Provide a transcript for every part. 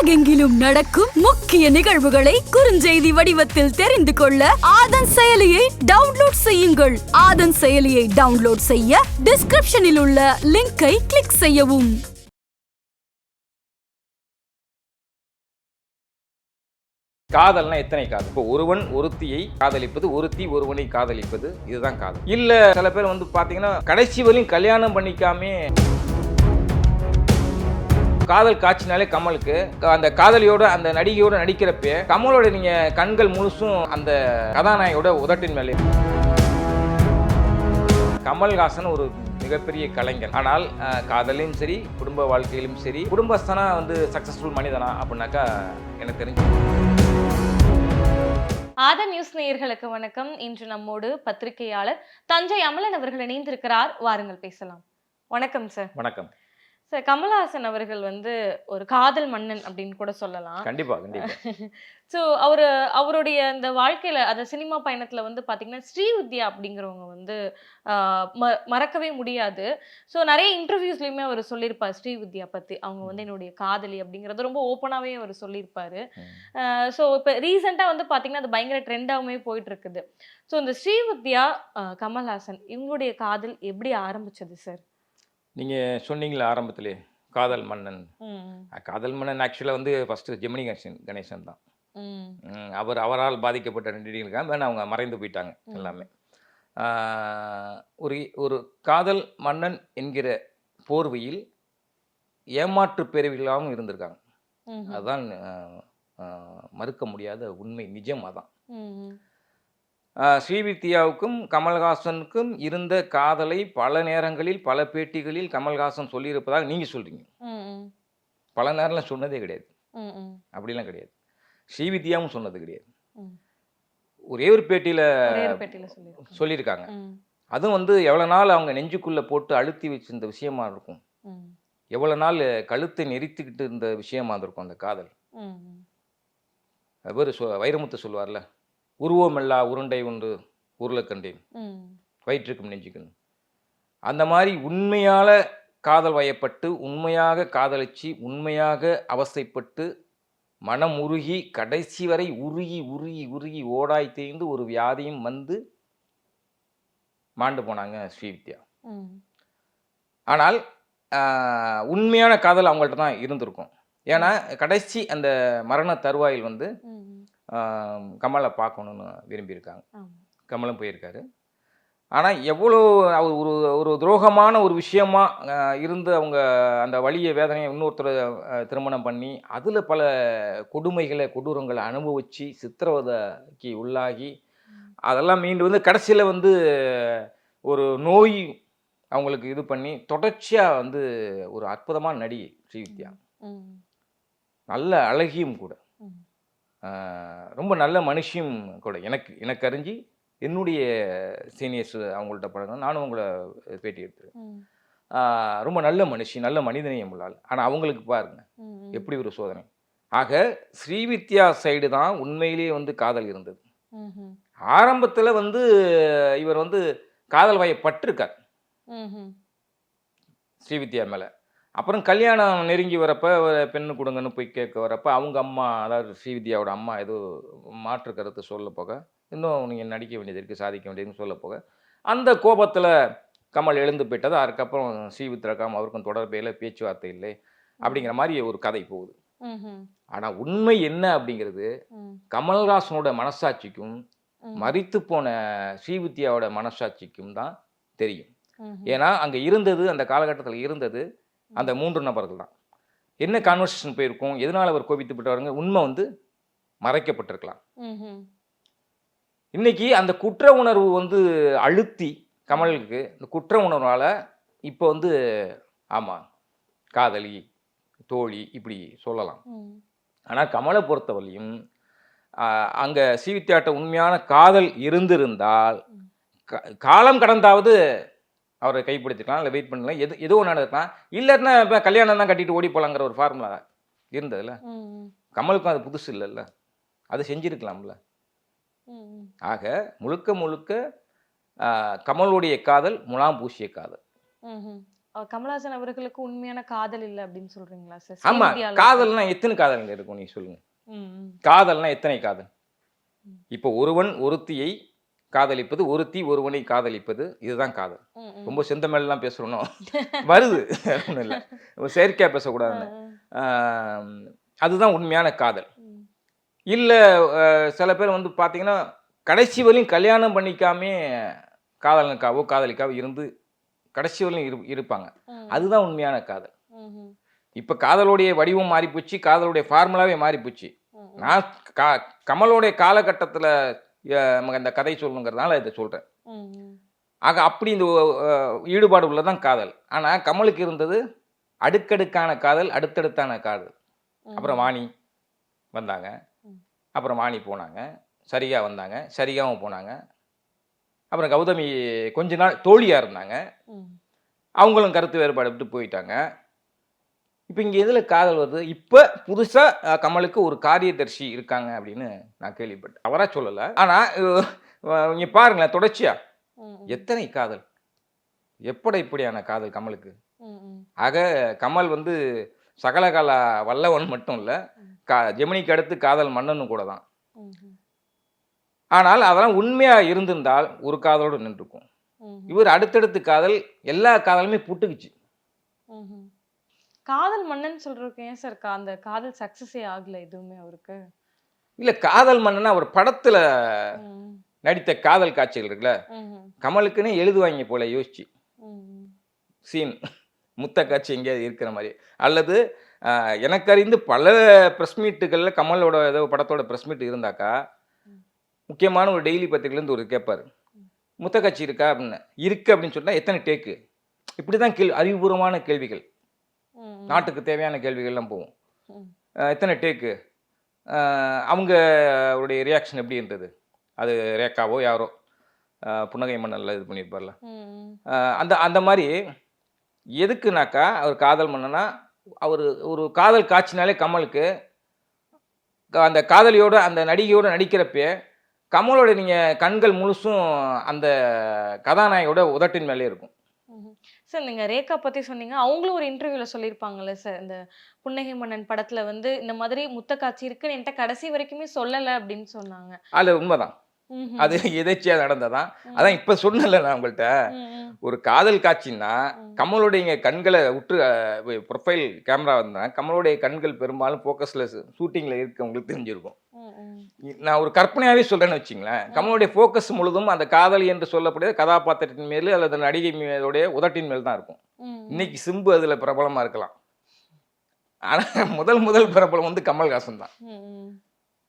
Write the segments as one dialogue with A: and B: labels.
A: உலகெங்கிலும் நடக்கும் முக்கிய நிகழ்வுகளை குறுஞ்செய்தி வடிவத்தில் தெரிந்து கொள்ள ஆதன் செயலியை டவுன்லோட் செய்யுங்கள். ஆதன் செயலியை டவுன்லோட் செய்ய டிஸ்கிரிப்ஷனில் உள்ள லிங்கை கிளிக் செய்யவும்.
B: காதல்னா எத்தனை காதல்? இப்போ ஒருவன் ஒருத்தியை காதலிப்பது, ஒருத்தி ஒருவனை காதலிப்பது, இதுதான் காதல். இல்ல சில பேர் வந்து பாத்தீங்கன்னா கடைசி வரையும் கல்யாணம் பண்ணிக்காமே காதல் காட்சினாலே கமலுக்கு அந்த காதலியோட அந்த நடிகையோட நடிக்கிறப்ப கமலோட நீங்க கண்கள் முழுசும் அந்த கதாநாயகோட உதட்டின் மேலே. கமல்ஹாசன் ஒரு மிகப்பெரிய கலைஞர். ஆனால் காதலையும் சரி குடும்ப வாழ்க்கையிலும் சரி குடும்பஸ்தனா வந்து சக்சஸ்ஃபுல் மனிதனா அப்படின்னாக்கா எனக்கு தெரிஞ்சு.
C: ஆதன் நியூஸ் நேயர்களுக்கு வணக்கம். இன்று நம்மோடு பத்திரிகையாளர் தஞ்சை அமலன் அவர்கள் இணைந்திருக்கிறார். வாருங்கள் பேசலாம். வணக்கம் சார்.
B: வணக்கம்
C: சார். கமல்ஹாசன் அவர்கள் வந்து ஒரு காதல் மன்னன் அப்படின்னு கூட சொல்லலாம்.
B: கண்டிப்பா கண்டிப்பா.
C: ஸோ அவருடைய இந்த வாழ்க்கையில அந்த சினிமா பயணத்துல வந்து பாத்தீங்கன்னா ஸ்ரீவித்யா அப்படிங்கிறவங்க வந்து மறக்கவே முடியாது. ஸோ நிறைய இன்டர்வியூஸ்லயுமே அவர் சொல்லியிருப்பார் ஸ்ரீவித்யா பத்தி. அவங்க வந்து என்னுடைய காதலி அப்படிங்கறது ரொம்ப ஓப்பனாவே அவர் சொல்லியிருப்பாரு. ஸோ இப்போ ரீசெண்டா வந்து பாத்தீங்கன்னா அது பயங்கர ட்ரெண்டாவுமே போயிட்டு இருக்குது. ஸோ இந்த ஸ்ரீவித்யா கமல்ஹாசன் இவங்களுடைய காதல் எப்படி ஆரம்பிச்சது சார்?
B: நீங்க சொன்னீங்களா ஆரம்பத்திலே காதல் மன்னன். காதல் மன்னன் ஆக்சுவலாக வந்து ஃபர்ஸ்ட் ஜெமினி கணேசன் தான். அவரால் பாதிக்கப்பட்ட நடிகர்களுக்காக அவங்க மறைந்து போயிட்டாங்க எல்லாமே. ஒரு காதல் மன்னன் என்கிற போர்வையில் ஏமாற்று பிறவிகளாகவும் இருந்திருக்காங்க. அதுதான் மறுக்க முடியாத உண்மை, நிஜம். அதான் ஸ்ரீவித்யாவுக்கும் கமல்ஹாசனுக்கும் இருந்த காதலை பல நேரங்களில் பல பேட்டிகளில் கமல்ஹாசன் சொல்லியிருப்பதாக நீங்கள் சொல்கிறீங்க. பல நேரம்லாம் சொன்னதே கிடையாது. அப்படிலாம் கிடையாது. ஸ்ரீவித்யாவும் சொன்னது கிடையாது. ஒரே ஒரு பேட்டியில் சொல்லியிருக்காங்க. அதுவும் வந்து எவ்வளோ நாள் அவங்க நெஞ்சுக்குள்ளே போட்டு அழுத்தி வச்சிருந்த விஷயமா இருக்கும், எவ்வளோ நாள் கழுத்தை நெரித்துக்கிட்டு இருந்த விஷயமா இருக்கும் அந்த காதல். அவர் வைரமுத்து சொல்லுவார்ல, உருவமெல்லா உருண்டை ஒன்று உருளைக்கண்டேன் வயிற்றுக்கும் நெஞ்சுக்கணும். அந்த மாதிரி உண்மையால காதல் வயப்பட்டு உண்மையாக காதலிச்சு உண்மையாக அவஸ்தைப்பட்டு மனம் உருகி கடைசி வரை உருகி உருகி உருகி ஓடாய் தேய்ந்து ஒரு வியாதியும் வந்து மாண்டு போனாங்க ஸ்ரீவித்யா. ஆனால் உண்மையான காதல் அவங்கள்ட்ட தான் இருந்திருக்கும். ஏன்னா கடைசி அந்த மரண தருவாயில் வந்து கமலை பார்க்கணுன்னு விரும்பியிருக்காங்க. கமலும் போயிருக்காரு. ஆனால் எவ்வளோ ஒரு ஒரு துரோகமான ஒரு விஷயமா இருந்து அவங்க அந்த வலிய வேதனையை இன்னொருத்தர் திருமணம் பண்ணி அதில் பல கொடுமைகளை கொடூரங்களை அனுபவித்து சித்திரவதைக்கு உள்ளாகி அதெல்லாம் மீண்டு வந்து கடைசியில் வந்து ஒரு நோய் அவங்களுக்கு இது பண்ணி தொடர்ச்சியாக வந்து ஒரு அற்புதமான நடிகை ஸ்ரீவித்யா. நல்ல அழகியும் கூட, ரொம்ப நல்ல மனுஷியும் கூட. எனக்கு அறிஞ்சு என்னுடைய சீனியர்ஸ் அவங்கள்ட்ட பழகம், நானும் அவங்கள பேட்டி எடுத்துருக்கேன். ரொம்ப நல்ல மனுஷி, நல்ல மனிதனையும் உள்ளாள். ஆனால் அவங்களுக்கு பாருங்க எப்படி ஒரு சோதனை. ஆக ஸ்ரீவித்யா சைடு தான் உண்மையிலேயே வந்து காதல் இருந்தது. ஆரம்பத்தில் வந்து இவர் வந்து காதல் வயப்பட்டிருக்கார் ஸ்ரீவித்யா மேலே. அப்புறம் கல்யாணம் நெருங்கி வரப்போ பெண்ணு கொடுங்கன்னு போய் கேட்க வரப்போ அவங்க அம்மா, அதாவது ஸ்ரீவித்யாவோட அம்மா ஏதோ மாற்று கருத்து சொல்ல போக, இன்னும் நீங்கள் நடிக்க வேண்டியது இருக்குது, சாதிக்க வேண்டியதுன்னு சொல்ல போக அந்த கோபத்தில் கமல் எழுந்து போயிட்டது. அதுக்கப்புறம் ஸ்ரீவித்யாவுக்கும் அவருக்கும் தொடர்பையில் பேச்சுவார்த்தை இல்லை அப்படிங்கிற மாதிரி ஒரு கதை போகுது. ஆனால் உண்மை என்ன அப்படிங்கிறது கமல்ஹாசனோட மனசாட்சிக்கும் மரித்து போன ஸ்ரீவித்யாவோட மனசாட்சிக்கும் தான் தெரியும். ஏன்னா அங்கே இருந்தது, அந்த காலகட்டத்தில் இருந்தது அந்த 3 நபர்கள் தான். என்ன கான்வர்சேஷன் போயிருக்கும், எதனால அவர் கோபித்து விட்டாருங்க, உண்மை வந்து மறைக்கப்பட்டிருக்கலாம். இன்னைக்கு அந்த குற்ற உணர்வு வந்து அழுத்தி கமலுக்கு இந்த குற்ற உணர்வால் இப்போ வந்து ஆமாம் காதலி தோழி இப்படி சொல்லலாம். ஆனால் கமலை பொறுத்தவரையும் அங்கே ஸ்ரீவித்யாட்ட உண்மையான காதல் இருந்திருந்தால் காலம் கடந்தாவது அவரை கைப்பிடிச்சிக்கலாம், இல்லை வெயிட் பண்ணலாம், எதோ ஒன்று நடக்கலாம். இல்லைன்னா இப்போ கல்யாணம் தான் கட்டிட்டு ஓடி போகலாங்கிற ஒரு ஃபார்முலா இருந்ததுல. கமலுக்கும் அது புதுசு இல்லைல்ல, அது செஞ்சிருக்கலாம்ல. ஆக முழுக்க முழுக்க கமலுடைய காதல் முலாம் பூசிய காதல்.
C: கமலஹாசன் அவர்களுக்கு உண்மையான காதல் இல்ல அப்படின்னு சொல்றீங்களா சார்?
B: ஆமா,
C: ஸ்ரீவித்யால
B: காதல்னா எத்தனை காதல்ங்க இருக்கும் நீ சொல்லுங்க.
C: ம், ம்.
B: காதல்னா எத்தனை காதல்? இப்போ ஒருவன் ஒருத்தியை காதலிப்பது, ஒருத்தி ஒருவனை காதலிப்பது, இதுதான் காதல்.
C: ம், ம்.
B: ரொம்ப செந்தமிழ்லாம் பேசுறோம் வருது, ஒன்றும் இல்லை, செயற்கையா பேசக்கூடாதுன்னு. அதுதான் உண்மையான காதல்.
C: ம்.
B: இல்லை சில பேர் வந்து பார்த்தீங்கன்னா கடைசி வரையும் கல்யாணம் பண்ணிக்காமே காதலனுக்காவோ காதலிக்காவோ இருந்து கடைசி வரையும் இருப்பாங்க.
C: ம்.
B: அதுதான் உண்மையான காதல்.
C: ம்ஹும்.
B: இப்போ காதலுடைய வடிவம் மாறிப்போச்சு, காதலுடைய ஃபார்முலாவே மாறிப்போச்சு.
C: ம், ம்.
B: நான் கமலுடைய காலகட்டத்தில் இந்த கதை சொல்லணுங்கிறதுனால இதை சொல்கிறேன்.
C: ம், ம்.
B: ஆக அப்படி இந்த ஈடுபாடு உள்ளதான் காதல். ஆனால் கமலுக்கு இருந்தது அடுக்கடுக்கான காதல், அடுத்தடுத்தான காதல். அப்புறம் வாணி வந்தாங்க, அப்புறம் வாணி போனாங்க, சரிகா வந்தாங்க, சரிகாவும் போனாங்க, அப்புறம் கௌதமி கொஞ்ச நாள் தோழியாக இருந்தாங்க,
C: ம்.
B: அவங்களும் கருத்து வேறுபாடு விட்டு போயிட்டாங்க. இப்போ இங்கே எதில் காதல் வருது? இப்போ புதுசாக கமலுக்கு ஒரு காரியதர்சி இருக்காங்க அப்படின்னு நான் கேள்விப்பட்டேன். அவராக சொல்லலை, ஆனால் இங்கே பாருங்களேன், தொடர்ச்சியா
C: ம், ம்.
B: எத்தனை காதல், இப்படியான காதல் கமலுக்கு.
C: ம், ம்.
B: ஆக கமல் வந்து சகலகால வல்லவன் மட்டும் இல்லை, ஜெமினிக்கு அடுத்து காதல் மன்னனும் கூட தான்.
C: ம்ஹும்.
B: ஆனால் அதெல்லாம் உண்மையாக இருந்திருந்தால் ஒரு காதலோடு நின்றுக்கும்.
C: ம்ஹும்.
B: இவர் அடுத்தடுத்து காதல், எல்லா காதலுமே புட்டுக்குச்சு.
C: ம்ஹும். காதல் மன்னன் சொல்றதுக்கு ஏன் சார் அந்த காதல் சக்சஸே ஆகல எதுவுமே அவருக்கு?
B: இல்லை, காதல் மன்னனா அவர் படத்தில்
C: ம்.
B: நடித்த காதல் காட்சிகள் இருக்குல்ல,
C: ம்ஹும்.
B: கமலுக்குன்னு எழுதுவாங்க போல யோசிச்சு,
C: ம்.
B: சீன் முத்த காட்சி எங்கேயாவது இருக்கிற மாதிரி. அல்லது எனக்கு அறிந்து பல ப்ரெஸ் மீட்டுகளில் கமலோட ஏதோ படத்தோட ப்ரெஸ் மீட் இருந்தாக்கா முக்கியமான ஒரு டெய்லி பத்திரிகையிலேருந்து ஒரு கேட்பார், முத்த காட்சி இருக்கா அப்படின்னு. இருக்கு அப்படின்னு சொன்னால் எத்தனை டேக்கு, இப்படி தான் அறிவுபூர்வமான கேள்விகள்,
C: ம்.
B: நாட்டுக்கு தேவையான கேள்விகள்லாம் போகும்.
C: ம்.
B: எத்தனை டேக்கு, அவங்களுடைய ரியாக்ஷன் எப்படி இருந்தது, அது ரேக்காவோ யாரோ புன்னகை மன்னனில் இது பண்ணியிருப்பார்ல,
C: ம்.
B: அந்த அந்த மாதிரி. எதுக்குனாக்கா அவர் காதல் மன்னனா, அவர் ஒரு காதல் காட்சினாலே கமலுக்கு அந்த காதலியோட அந்த நடிகையோட நடிக்கிறப்பே கமலோட நீங்கள் கண்கள் முழுசும் அந்த கதாநாயகியோட உதட்டின் மேலே இருக்கும்.
C: ம்ஹும். சார் நீங்க ரேகா பத்தி சொன்னீங்க, அவங்களும் ஒரு இன்டர்வியூல சொல்லியிருப்பாங்கல்ல சார், இந்த புன்னகை மன்னன் படத்துல வந்து இந்த மாதிரி முத்த காட்சி இருக்குன்னு என்கிட்ட கடைசி வரைக்குமே சொல்லல அப்படின்னு சொன்னாங்க.
B: அது உண்மைதான்,
C: ம்ஹும்.
B: அது எதேச்சியாக நடந்ததான். அதான் இப்போ சொன்னல நான் உங்கள்கிட்ட,
C: ம், ம்.
B: ஒரு காதல் காட்சின்னா கமலுடைய கண்களை விட்டு ப்ரொஃபைல் கேமரா வந்தால் கமலுடைய கண்கள் பெரும்பாலும் ஃபோக்கஸில் ஷூட்டிங்கில் இருக்கவங்களுக்கு தெரிஞ்சிருக்கும்.
C: ம், ம்.
B: நான் ஒரு கற்பனையாகவே சொல்கிறேன்னு வச்சிங்களேன், கமலுடைய ஃபோக்கஸ் முழுதும் அந்த காதலி என்று சொல்லக்கூடிய கதாபாத்திரத்தின் மேல் அல்லது நடிகை மேலுடைய உதட்டின் மேல் தான் இருக்கும்.
C: ம்.
B: இன்னைக்கு சிம்பு அதில் பிரபலமாக இருக்கலாம், ஆனால் முதல் பிரபலம் வந்து கமல்ஹாசன் தான்.
C: ம், ம்.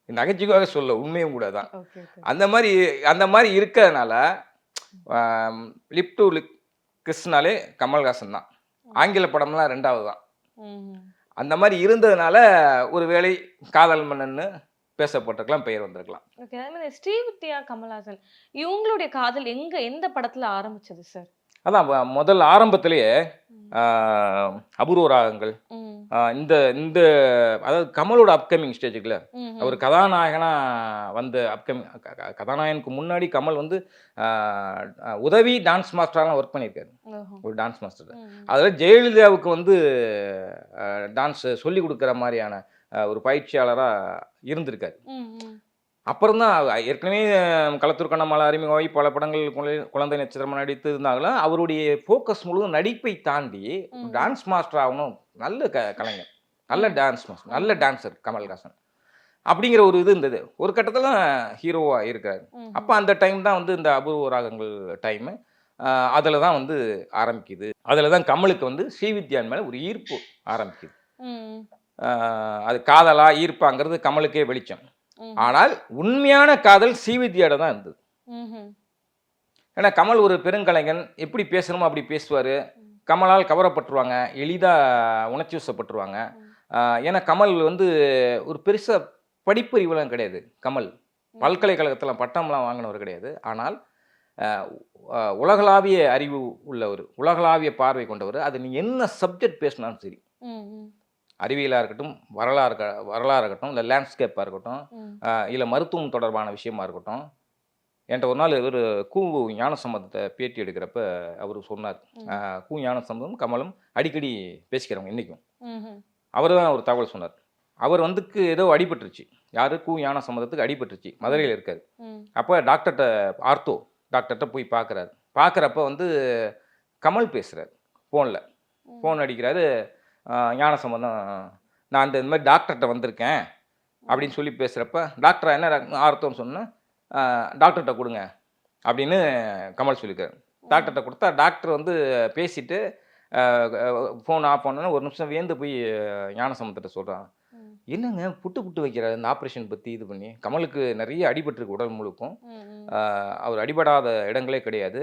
B: நகைச்சுவையாக சொல்ல, உண்மையும் கூட தான்.
C: Okay, okay.
B: அந்த மாதிரி இருக்கிறதுனால லிப் டு லிப் கிஸ்னாலே கமல்ஹாசன் தான். ஆங்கில படம்லாம் ரெண்டாவது தான்.
C: ம்ஹும்.
B: அந்த மாதிரி இருந்ததுனால ஒரு வேளை காதல் மன்னன்னு பேசப்பட்டிருக்கலாம், பெயர் வந்திருக்கலாம்.
C: ஓகே. அதே மாதிரி ஸ்ரீவித்யா, கமல்ஹாசன் இவங்களுடைய காதல் எந்த படத்துல ஆரம்பிச்சது சார்?
B: அதான் முதல் ஆரம்பத்திலேயே அபூர்வ ராகங்கள்,
C: ம்.
B: இந்த இந்த அதாவது கமலோட அப்கமிங் ஸ்டேஜுக்குள்ள
C: ம்ஹும்.
B: அவர் கதாநாயகனா வந்த அப்கமிங் கதாநாயகனுக்கு முன்னாடி கமல் வந்து உதவி டான்ஸ் மாஸ்டராக ஒர்க் பண்ணியிருக்காரு,
C: ஓஹோ.
B: ஒரு டான்ஸ் மாஸ்டர்.
C: ம்.
B: அதில் ஜெயலலிதாவுக்கு வந்து டான்ஸ் சொல்லி கொடுக்குற மாதிரியான ஒரு பயிற்சியாளராக இருந்திருக்காரு.
C: ம், ம்.
B: அப்புறம் தான் ஏற்கனவே களத்தூர் கண்ணம்மாள் அறிமுகமாகி பல படங்கள் குழந்தை நட்சத்திரமாக நடித்து இருந்தாலும் அவருடைய ஃபோக்கஸ் முழுவதும் நடிப்பை தாண்டி டான்ஸ் மாஸ்டர் ஆகணும், நல்ல கலைஞர், நல்ல டான்ஸ் மாஸ்டர், நல்ல டான்ஸர் கமல்ஹாசன் அப்படிங்கிற ஒரு இது இருந்தது. ஒரு கட்டத்தில் ஹீரோவாக இருக்காரு. அப்போ அந்த டைம் தான் வந்து இந்த அபூர்வ ராகங்கள் டைமு. அதில் தான் வந்து ஆரம்பிக்குது. அதில் தான் கமலுக்கு வந்து ஸ்ரீவித்யான் மேலே ஒரு ஈர்ப்பு ஆரம்பிக்குது.
C: ம்.
B: அது காதலா ஈர்ப்பாங்கிறது கமலுக்கே வெளிச்சம். ஆனால் உண்மையான காதல் ஸ்ரீவித்யாவோட தான் இருந்தது.
C: ம்ஹும்.
B: ஏன்னா கமல் ஒரு பெருங்கலைஞன், எப்படி பேசணுமோ அப்படி பேசுவார். கமலால் கவரப்பட்டுருவாங்க, எளிதாக உணர்ச்சி வசப்பட்டுருவாங்க. ஏன்னா கமல் வந்து ஒரு பெருசாக படிப்பறிவுலாம் கிடையாது. கமல் பல்கலைக்கழகத்தில் பட்டம்லாம் வாங்கினவர் கிடையாது. ஆனால் உலகளாவிய அறிவு உள்ளவர், உலகளாவிய பார்வை கொண்டவர். அது நீ என்ன சப்ஜெக்ட் பேசினாலும் சரி, அறிவியலாக இருக்கட்டும், வரலாறு இருக்கட்டும், இல்லை லேண்ட்ஸ்கேப்பாக இருக்கட்டும், இல்லை மருத்துவம் தொடர்பான விஷயமா இருக்கட்டும், என்கிட்ட ஒரு நாள் ஒரு கூ ஞானசம்பந்தத்தை பேட்டி எடுக்கிறப்ப அவர் சொன்னார். கூ ஞானசம்பந்தம் கமலும் அடிக்கடி பேசிக்கிறவங்க இன்றைக்கும். அவர் தான் ஒரு தகவல் சொன்னார். அவர் வந்துக்கு ஏதோ அடிபட்டுருச்சு. யார்? கூ ஞானசம்பந்தத்துக்கு அடிபட்டுருச்சு. மதுரையில் இருக்கார். அப்போ டாக்டர்கிட்ட ஆர்த்தோ டாக்டர்கிட்ட போய் பார்க்குறாரு. பார்க்குறப்ப வந்து கமல் பேசுகிறார் ஃபோனில். ஃபோன் அடிக்கிறாரு. ஞானசம்பந்தம் நான் இந்த மாதிரி டாக்டர்கிட்ட வந்திருக்கேன் அப்படின்னு சொல்லி பேசுகிறப்ப டாக்டரா என்ன ஆர்த்தோன்னு சொன்னால் டாக்டர்கிட்ட கொடுங்க அப்படின்னு கமல் சொல்லியிருக்காரு. டாக்டர்கிட்ட கொடுத்தா டாக்டர் வந்து பேசிட்டு ஃபோன் ஆஃப் பண்ணோன்னே ஒரு நிமிஷம் வியந்து போய் ஞானசம்பந்தத்தை சொல்கிறான். என்னங்க புட்டு வைக்கிறாரு இந்த ஆப்ரேஷன் பற்றி இது பண்ணி. கமலுக்கு நிறைய அடிபட்டிருக்கு உடல் முழுக்கும். அவர் அடிபடாத இடங்களே கிடையாது.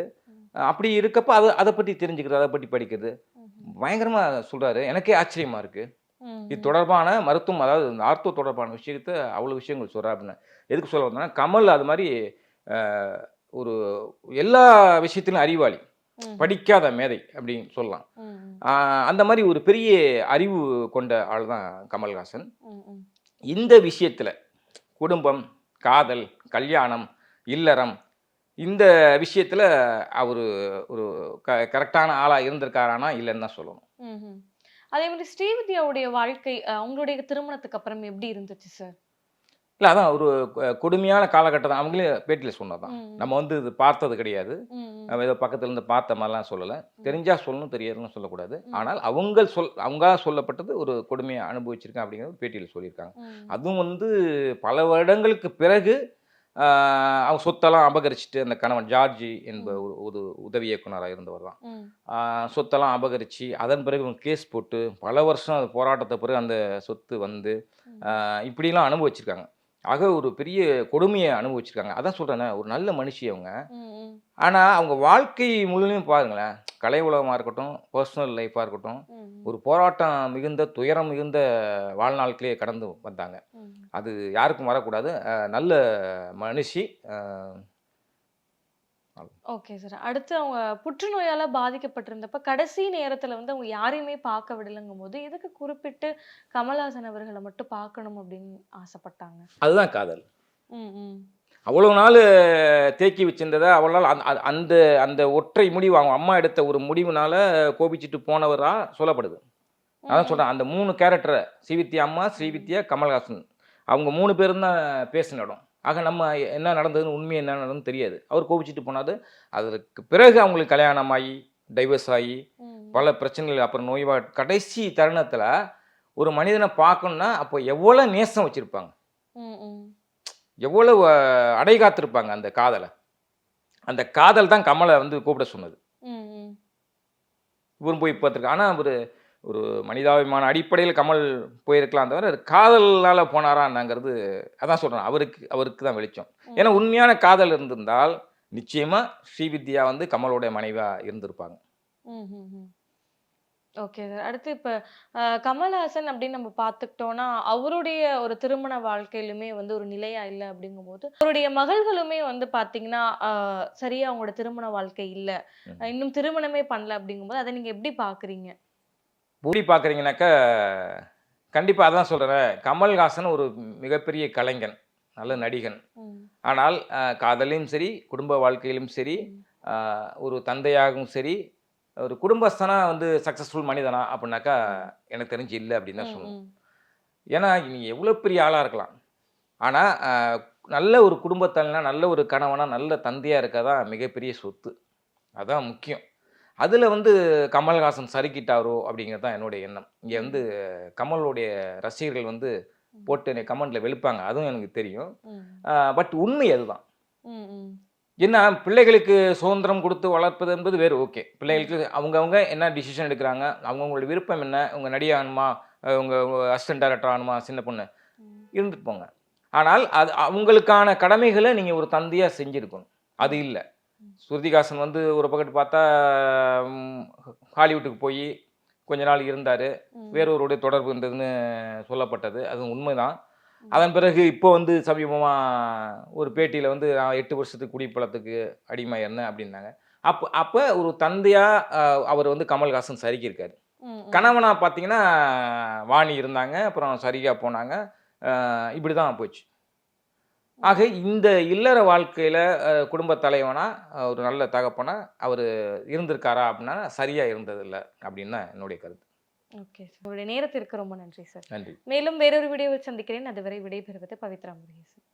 B: அப்படி இருக்கப்ப அதை பற்றி தெரிஞ்சுக்கிறது, அதை பற்றி படிக்கிறது பயங்கரமாக சொல்கிறாரு. எனக்கே ஆச்சரியமாக இருக்குது. இது தொடர்பான மருத்துவம், அதாவது இந்த ஆர்த்தோ தொடர்பான விஷயத்தை அவ்வளோ விஷயங்கள் சொல்கிறா அப்படின்னு. எதுக்கு சொல்ல வந்தோன்னா, கமல் அது மாதிரி ஒரு எல்லா விஷயத்திலும் அறிவாளி, படிக்காத மேதை அப்படின்னு சொல்லலாம். அந்த மாதிரி ஒரு பெரிய அறிவு கொண்ட ஆள் தான் கமல்ஹாசன். இந்த விஷயத்தில் குடும்பம், காதல், கல்யாணம், இல்லறம், இந்த விஷயத்தில் அவர் ஒரு கரெக்டான ஆளாக இருந்திருக்காரானா இல்லைன்னு தான் சொல்லணும்.
C: அதே மாதிரி ஸ்ரீவித்யாவுடைய வாழ்க்கை அவங்களுடைய திருமணத்துக்கு அப்புறம் எப்படி இருந்துச்சு சார்?
B: இல்லை, அதான் ஒரு கொடுமையான காலகட்டம். அவங்களே பேட்டியில் சொன்னதான். நம்ம வந்து இது பார்த்தது கிடையாது. நம்ம ஏதோ பக்கத்துல இருந்து பார்த்த மாதிரிலாம் சொல்லலை. தெரிஞ்சா சொல்லணும், தெரியாதுன்னு சொல்லக்கூடாது. ஆனால் அவங்க சொல்லப்பட்டது ஒரு கொடுமையை அனுபவிச்சிருக்கேன் அப்படிங்கிறது பேட்டியில் சொல்லியிருக்காங்க. அதுவும் வந்து பல வருடங்களுக்கு பிறகு அவங்க சொத்தெல்லாம் அபகரிச்சுட்டு, அந்த கணவன் ஜார்ஜி என்ப ஒரு உதவி இயக்குனராக இருந்தவர் தான். சொத்தெல்லாம் அபகரித்து அதன் பிறகு இவங்க கேஸ் போட்டு பல வருஷம் அது போராட்டத்தை பிறகு அந்த சொத்து வந்து இப்படிலாம் அனுபவிச்சிருக்காங்க. ஆக ஒரு பெரிய கொடுமையை அனுபவிச்சிருக்காங்க. அதான் சொல்கிறேன்னே, ஒரு நல்ல மனுஷி அவங்க. ஆனால் அவங்க வாழ்க்கை முழுமையும் பாருங்களேன், கலை உலகமாக இருக்கட்டும், பர்சனல் லைஃபாக இருக்கட்டும், ஒரு போராட்டம் மிகுந்த, துயரம் மிகுந்த வாழ்நாட்களே கடந்து வந்தாங்க. அது யாருக்கும் வரக்கூடாது. நல்ல மனுஷி.
C: Okay sir. அடுத்து அவங்க புற்றுநோயால பாதிக்கப்பட்டிருந்தப்ப கடைசி நேரத்துல வந்து அவங்க யாரையுமே பார்க்க விடலைங்கும் போது எதுக்கு குறிப்பிட்டு கமல்ஹாசன் அவர்களை மட்டும் பார்க்கணும் அப்படின்னு ஆசைப்பட்டாங்க?
B: அதுதான் காதல். அவ்வளோ நாள் தேக்கி வச்சிருந்ததை அவ்வளோ நாள் அந்த அந்த ஒற்றை முடிவு, அவங்க அம்மா எடுத்த ஒரு முடிவுனால கோபிச்சுட்டு போனவரா சொல்லப்படுது. அதான் சொல்கிறேன், அந்த 3 கேரக்டரை, ஸ்ரீவித்யா அம்மா, ஸ்ரீவித்யா, கமல்ஹாசன், அவங்க 3 பேரும் தான் பேசின இடம். ஆக நம்ம என்ன நடந்ததுன்னு, உண்மை என்ன நடந்ததுன்னு தெரியாது. அவர் கோபிச்சுட்டு போனாது. அதற்கு பிறகு அவங்களுக்கு கல்யாணம் ஆகி டைவர்ஸ் ஆகி பல பிரச்சனைகள், அப்புறம் நோய்வாய், கடைசி தருணத்தில் ஒரு மனிதனை பார்க்கணுன்னா அப்போ எவ்வளோ நேசம் வச்சுருப்பாங்க, எவ்வளவு அடை காத்திருப்பாங்க அந்த காதலை. அந்த காதல் தான் கமலை வந்து கூப்பிட சொன்னது. இவரும் போய் பார்த்துருக்க. ஆனால் அவர் ஒரு மனிதாபிமான அடிப்படையில் கமல் போயிருக்கலாம் தவிர காதலால் போனாரான்னாங்கிறது, அதான் சொல்கிறேன், அவருக்கு தான் வெளிச்சம். ஏன்னா உண்மையான காதல் இருந்திருந்தால் நிச்சயமாக ஸ்ரீவித்யா வந்து கமலோடைய மனைவியாக இருந்திருப்பாங்க.
C: Okay sir. அடுத்து இப்போ கமல்ஹாசன் அப்படின்னு நம்ம பார்த்துக்கிட்டோம்னா, அவருடைய ஒரு திருமண வாழ்க்கையிலுமே வந்து ஒரு நிலையா இல்லை அப்படிங்கும்போது, அவருடைய மகள்களுமே வந்து பார்த்தீங்கன்னா சரியா அவங்களோட திருமண வாழ்க்கை இல்லை, இன்னும் திருமணமே பண்ணல அப்படிங்கும்போது அதை நீங்கள் எப்படி பார்க்குறீங்க?
B: எப்படி பார்க்குறீங்கனாக்கா, கண்டிப்பாக அதான் சொல்கிறேன், கமல்ஹாசன் ஒரு மிகப்பெரிய கலைஞன், நல்ல நடிகன். ஆனால் காதலையும் சரி, குடும்ப வாழ்க்கையிலும் சரி, ஒரு தந்தையாகவும் சரி, ஒரு குடும்பஸ்தனாக வந்து சக்ஸஸ்ஃபுல் மனிதனா அப்படின்னாக்கா எனக்கு தெரிஞ்சு இல்லை அப்படின்னு தான் சொல்லணும். ஏன்னா நீங்கள் எவ்வளோ பெரிய ஆளாக இருக்கலாம், ஆனால் நல்ல ஒரு குடும்பத்தால்னா, நல்ல ஒரு கணவனா, நல்ல தந்தையாக இருக்கதான் மிகப்பெரிய சொத்து. அதுதான் முக்கியம். அதில் வந்து கமல்ஹாசன் சறுக்கிட்டாரோ அப்படிங்கிறது தான் என்னுடைய எண்ணம். இங்கே வந்து கமலுடைய ரசிகர்கள் வந்து போட்டு கமெண்டில் வெளுப்பாங்க, அதுவும் எனக்கு தெரியும். பட் உண்மை அதுதான். ஏன்னா பிள்ளைகளுக்கு சுதந்திரம் கொடுத்து வளர்ப்பது என்பது வேறு. ஓகே, பிள்ளைகளுக்கு அவங்கவுங்க என்ன டிசிஷன் எடுக்கிறாங்க, அவங்கவுங்களோட விருப்பம் என்ன, உங்க நடிகை ஆகணுமா, உங்க அசிஸ்டன்ட் டைரக்டர் ஆகணுமா, சின்ன பொண்ணு இருந்துட்டு போங்க. ஆனால் அது அவங்களுக்கான கடமைகளை நீங்கள் ஒரு தந்தையாக செஞ்சுருக்கணும். அது இல்லை. ஸ்ருதிஹாசன் வந்து ஒரு பக்கத்து பார்த்தா ஹாலிவுட்டுக்கு போய் கொஞ்ச நாள் இருந்தார், வேறொருடைய தொடர்பு இருந்ததுன்னு சொல்லப்பட்டது. அது உண்மைதான். அதன் பிறகு இப்போ வந்து சமீபமாக ஒரு பேட்டியில் வந்து நான் 8 வருஷத்துக்கு குடிப்பழத்துக்கு அடிமை என்ன அப்படின்னாங்க. அப்போ ஒரு தந்தையாக அவர் வந்து கமல்ஹாசன் சறுக்கியிருக்காரு. கணவனாக பார்த்தீங்கன்னா வாணி இருந்தாங்க, அப்புறம் சரிகா போனாங்க, இப்படி தான் போச்சு. ஆக இந்த இல்லற வாழ்க்கையில் குடும்ப தலைவனா ஒரு நல்ல தகப்பனா அவர் இருந்திருக்காரா அப்படின்னா சரியாக இருந்ததில்லை அப்படின்னு தான் என்னுடைய கருத்து.
C: ஓகே சார், உங்களுடைய நேரத்திற்கு ரொம்ப நன்றி சார்.
B: நன்றி.
C: மேலும் வேறொரு வீடியோவில் சந்திக்கிறேன். அதுவரை விடைபெறுவது பவித்ரா முருகேசன்.